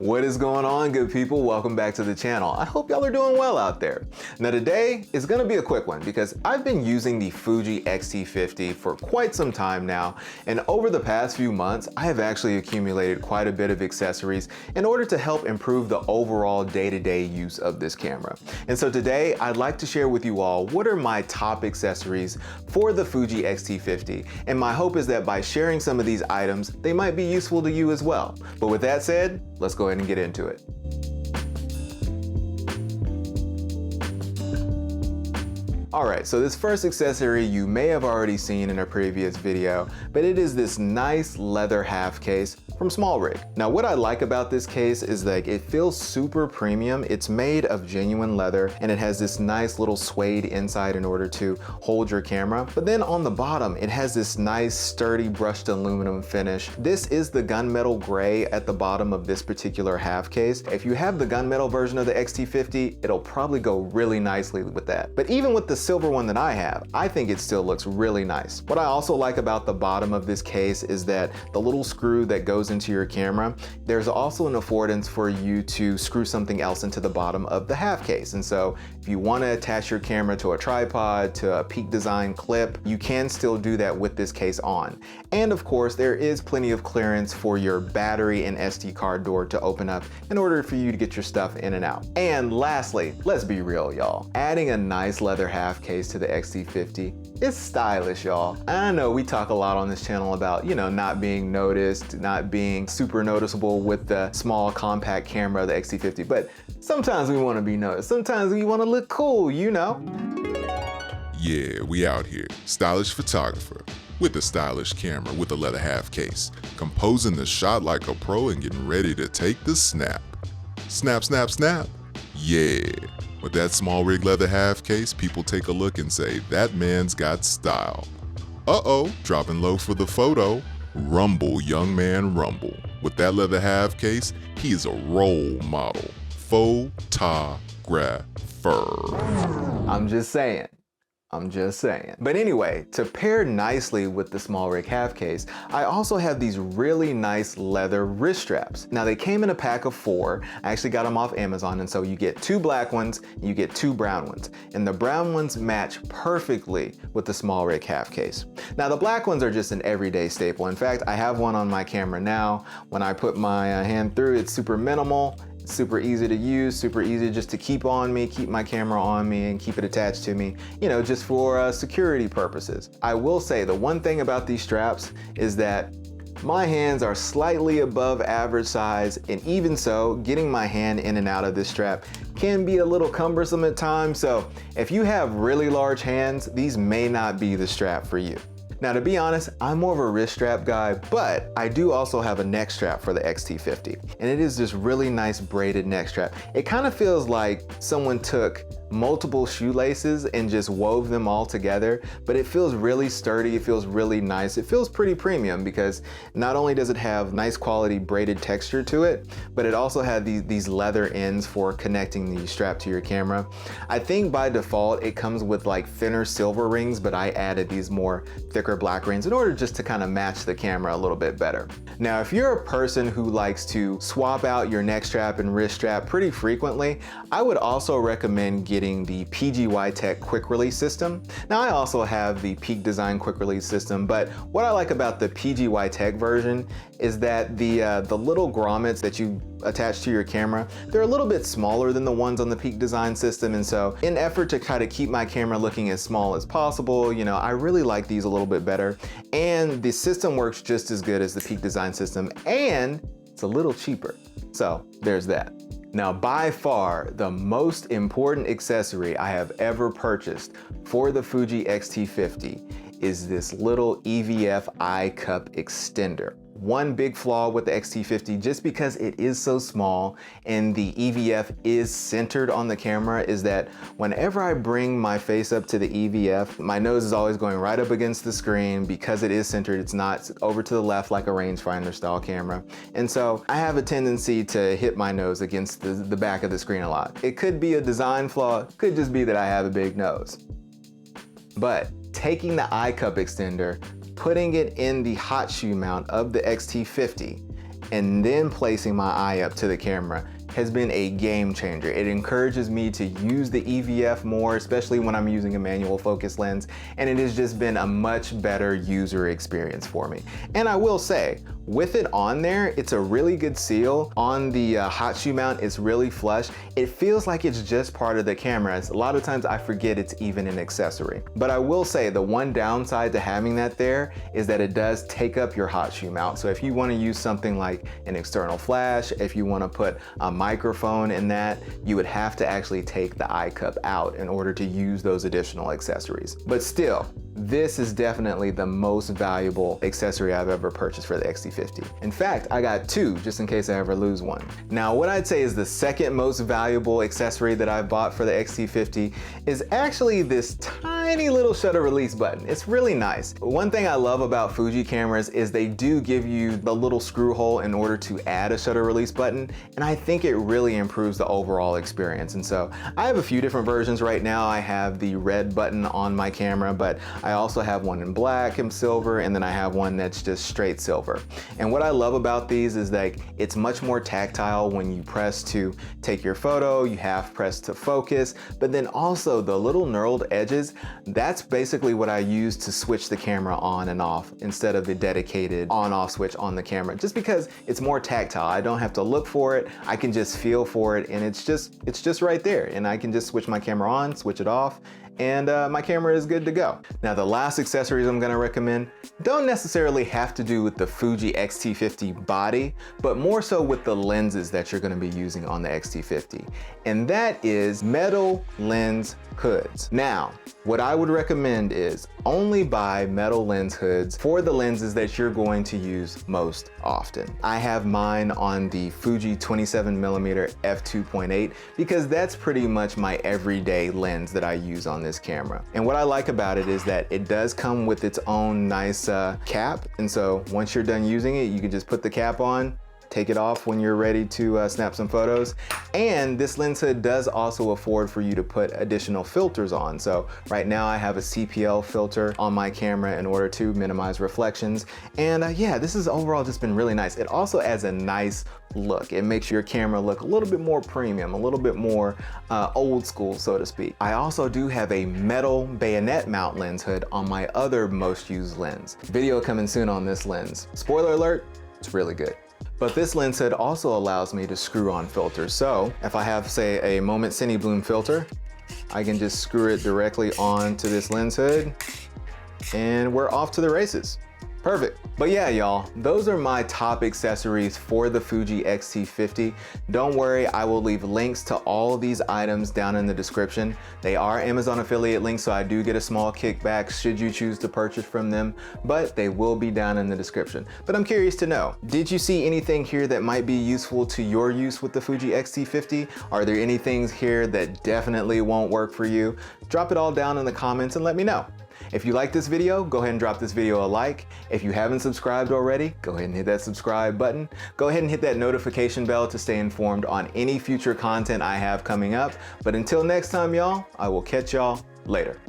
What is going on, good people? Welcome back to the channel. I hope y'all are doing well out there. Now today is gonna be a quick one because I've been using the Fuji X-T50 for quite some time now, and over the past few months, I have actually accumulated quite a bit of accessories in order to help improve the overall day-to-day use of this camera. And so today, I'd like to share with you all what are my top accessories for the Fuji X-T50, and my hope is that by sharing some of these items, they might be useful to you as well. But with that said, let's go ahead and get into it. Alright, so this first accessory you may have already seen in a previous video, but it is this nice leather half case from SmallRig. Now what I like about this case is that it feels super premium. It's made of genuine leather and it has this nice little suede inside in order to hold your camera. But then on the bottom, it has this nice sturdy brushed aluminum finish. This is the gunmetal gray at the bottom of this particular half case. If you have the gunmetal version of the X-T50, it'll probably go really nicely with that. But even with the silver one that I have, I think it still looks really nice. What I also like about the bottom of this case is that the little screw that goes into your camera, there's also an affordance for you to screw something else into the bottom of the half case. And so if you want to attach your camera to a tripod, to a Peak Design clip, you can still do that with this case on. And of course, there is plenty of clearance for your battery and SD card door to open up in order for you to get your stuff in and out. And lastly, let's be real, y'all. Adding a nice leather half case to the X-T50 is stylish, y'all. I know we talk a lot on this channel about, not being noticed, not being super noticeable with the small compact camera of the X-T50, but sometimes we want to be noticed. Sometimes we want to look cool, Yeah, we out here. Stylish photographer with a stylish camera with a leather half case, composing the shot like a pro and getting ready to take the snap. Snap, snap, snap. Yeah. With that SmallRig leather half case, people take a look and say, that man's got style. Uh-oh, dropping low for the photo. Rumble, young man, rumble. With that leather half case, he is a role model. Photographer. I'm just saying. But anyway, to pair nicely with the SmallRig half case, I also have these really nice leather wrist straps. Now they came in a pack of 4. I actually got them off Amazon, and so you get 2 black ones, you get 2 brown ones. And the brown ones match perfectly with the SmallRig half case. Now the black ones are just an everyday staple. In fact, I have one on my camera now. When I put my hand through, it's super minimal. Super easy to use, super easy just to keep on me, keep my camera on me and keep it attached to me, just for security purposes. I will say the one thing about these straps is that my hands are slightly above average size, and even so, getting my hand in and out of this strap can be a little cumbersome at times. So if you have really large hands, these may not be the strap for you. Now, to be honest, I'm more of a wrist strap guy, but I do also have a neck strap for the X-T50, and it is this really nice braided neck strap. It kind of feels like someone took multiple shoelaces and just wove them all together, but it feels really sturdy, it feels really nice, it feels pretty premium because not only does it have nice quality braided texture to it, but it also has these leather ends for connecting the strap to your camera. I think by default it comes with like thinner silver rings, but I added these more thicker black rings in order just to kind of match the camera a little bit better. Now, if you're a person who likes to swap out your neck strap and wrist strap pretty frequently, I would also recommend getting the PGYTECH quick release system. Now I also have the Peak Design quick release system, but what I like about the PGYTECH version is that the little grommets that you attach to your camera, they're a little bit smaller than the ones on the Peak Design system, and so in effort to kind of keep my camera looking as small as possible, I really like these a little bit better, and the system works just as good as the Peak Design system, and it's a little cheaper. So there's that. Now, by far, the most important accessory I have ever purchased for the Fuji X-T50 is this little EVF eye cup extender. One big flaw with the X-T50, just because it is so small and the EVF is centered on the camera, is that whenever I bring my face up to the EVF, my nose is always going right up against the screen. Because it is centered, it's not over to the left like a rangefinder style camera. And so I have a tendency to hit my nose against the back of the screen a lot. It could be a design flaw, it could just be that I have a big nose. But taking the eye cup extender, putting it in the hot shoe mount of the X-T50, and then placing my eye up to the camera has been a game changer. It encourages me to use the EVF more, especially when I'm using a manual focus lens, and it has just been a much better user experience for me. And I will say, with it on there, it's a really good seal. On the hot shoe mount, it's really flush. It feels like it's just part of the camera. A lot of times I forget it's even an accessory. But I will say the one downside to having that there is that it does take up your hot shoe mount. So if you want to use something like an external flash, if you want to put a microphone in that, you would have to actually take the eye cup out in order to use those additional accessories. But still, this is definitely the most valuable accessory I've ever purchased for the X-T50. In fact, I got two just in case I ever lose one. Now, what I'd say is the second most valuable accessory that I bought for the X-T50 is actually this tiny little shutter release button. It's really nice. One thing I love about Fuji cameras is they do give you the little screw hole in order to add a shutter release button, and I think it really improves the overall experience. And so I have a few different versions right now. I have the red button on my camera, but I also have one in black and silver, and then I have one that's just straight silver. And what I love about these is that it's much more tactile. When you press to take your photo, you have press to focus, but then also the little knurled edges, that's basically what I use to switch the camera on and off instead of the dedicated on-off switch on the camera, just because it's more tactile. I don't have to look for it. I can just feel for it, and it's just right there, and I can just switch my camera on, switch it off, and my camera is good to go. Now, the last accessories I'm gonna recommend don't necessarily have to do with the Fuji X-T50 body, but more so with the lenses that you're gonna be using on the X-T50. And that is metal lens hoods. Now, what I would recommend is only buy metal lens hoods for the lenses that you're going to use most often. I have mine on the Fuji 27mm f2.8 because that's pretty much my everyday lens that I use on this camera. And what I like about it is that it does come with its own nice cap. And so once you're done using it, you can just put the cap on, take it off when you're ready to snap some photos. And this lens hood does also afford for you to put additional filters on. So right now I have a CPL filter on my camera in order to minimize reflections. And yeah, this has overall just been really nice. It also adds a nice look. It makes your camera look a little bit more premium, a little bit more old school, so to speak. I also do have a metal bayonet mount lens hood on my other most used lens. Video coming soon on this lens. Spoiler alert, it's really good. But this lens hood also allows me to screw on filters. So if I have, say, a Moment Cine Bloom filter, I can just screw it directly onto this lens hood and we're off to the races. Perfect. But yeah, y'all, those are my top accessories for the Fuji X-T50. Don't worry, I will leave links to all of these items down in the description. They are Amazon affiliate links, so I do get a small kickback should you choose to purchase from them, but they will be down in the description. But I'm curious to know, did you see anything here that might be useful to your use with the Fuji X-T50? Are there any things here that definitely won't work for you? Drop it all down in the comments and let me know. If you like this video, go ahead and drop this video a like. If you haven't subscribed already, go ahead and hit that subscribe button. Go ahead and hit that notification bell to stay informed on any future content I have coming up. But until next time, y'all, I will catch y'all later.